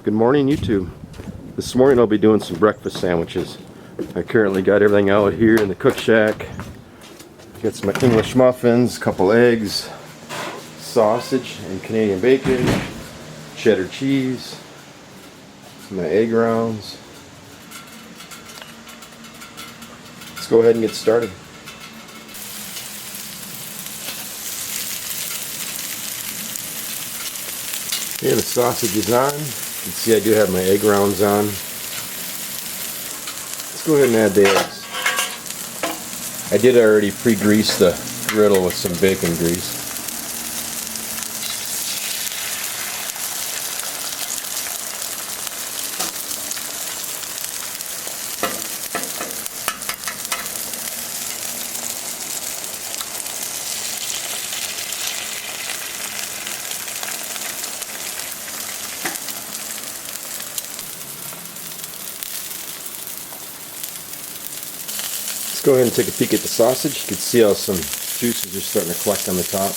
Good morning, YouTube. This morning I'll be doing some breakfast sandwiches. I currently got everything out here in the cook shack. Got some English muffins, a couple eggs, sausage and Canadian bacon, cheddar cheese, my egg rounds. Let's go ahead and get started. Here the sausage is on. You can see I do have my egg rounds on. Let's go ahead and add the eggs. I did already pre-grease the griddle with some bacon grease. Go ahead and take a peek at the sausage. You can see how some juices are starting to collect on the top.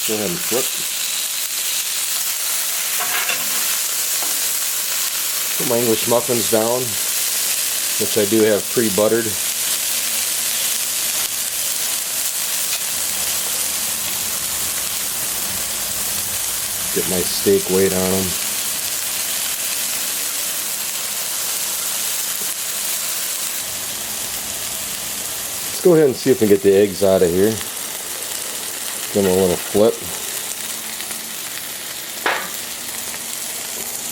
Go ahead and flip. Put my English muffins down, which I do have pre-buttered. Get my steak weight on them. Let's go ahead and see if we can get the eggs out of here. Give them a little flip.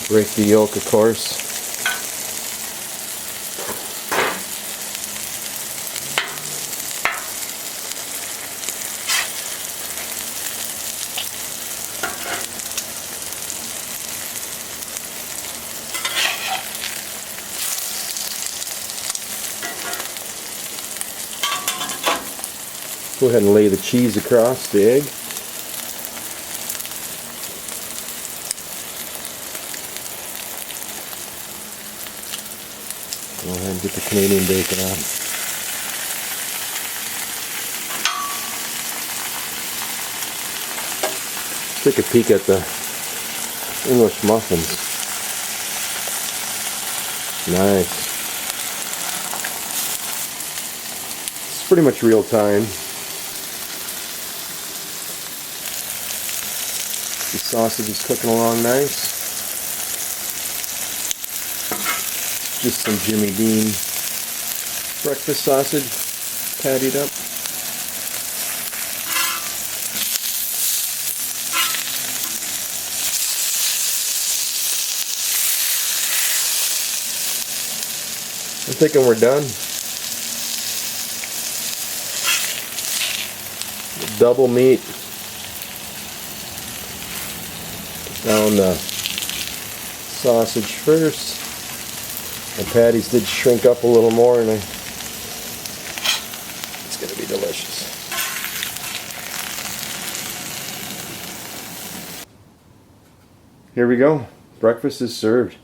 Break the yolk, of course. Go ahead and lay the cheese across the egg. Go ahead and get the Canadian bacon on. Take a peek at the English muffins. Nice. It's pretty much real time. The sausage is cooking along nice. Just some Jimmy Dean breakfast sausage pattied up. I'm thinking we're done. Double meat. Down the sausage first. The patties did shrink up a little more, and it's going to be delicious. Here we go. Breakfast is served.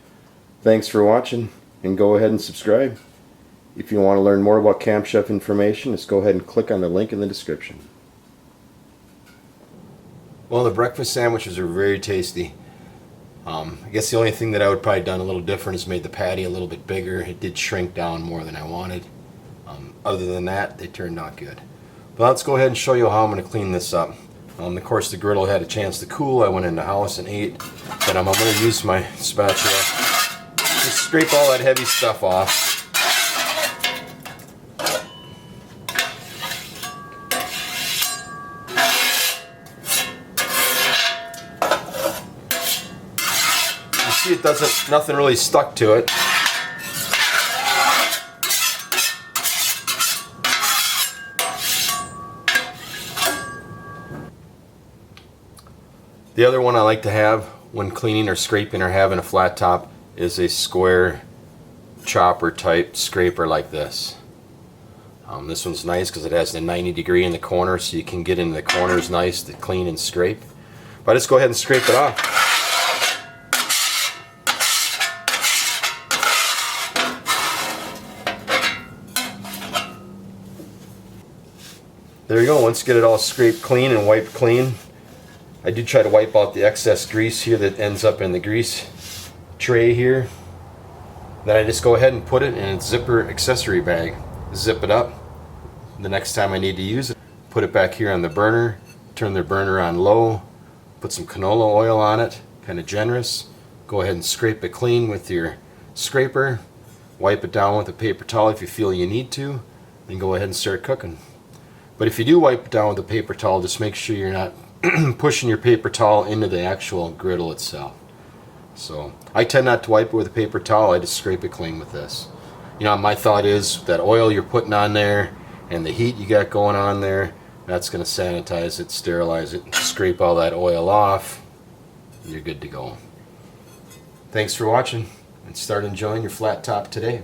Thanks for watching, and go ahead and subscribe. If you want to learn more about Camp Chef information, just go ahead and click on the link in the description. Well, the breakfast sandwiches are very tasty. I guess the only thing that I would probably done a little different is made the patty a little bit bigger. It did shrink down more than I wanted. Other than that, they turned out good. But let's go ahead and show you how I'm going to clean this up. Of course, the griddle had a chance to cool. I went in the house and ate. But I'm going to use my spatula to scrape all that heavy stuff off. See, it doesn't, nothing really stuck to it. The other one I like to have when cleaning or scraping or having a flat top is a square chopper type scraper like this. This one's nice because it has the 90-degree in the corner, so you can get into the corners nice to clean and scrape. But let's go ahead and scrape it off. There you go. Once you get it all scraped clean and wiped clean, I do try to wipe out the excess grease here that ends up in the grease tray here. Then I just go ahead and put it in a zipper accessory bag. Zip it up. The next time I need to use it, put it back here on the burner, turn the burner on low, put some canola oil on it, kind of generous. Go ahead and scrape it clean with your scraper. Wipe it down with a paper towel if you feel you need to, and go ahead and start cooking. But if you do wipe it down with a paper towel, just make sure you're not pushing your paper towel into the actual griddle itself. So I tend not to wipe it with a paper towel, I just scrape it clean with this. You know, my thought is that oil you're putting on there and the heat you got going on there, that's going to sanitize it, sterilize it, scrape all that oil off, and you're good to go. Thanks for watching, and start enjoying your flat top today.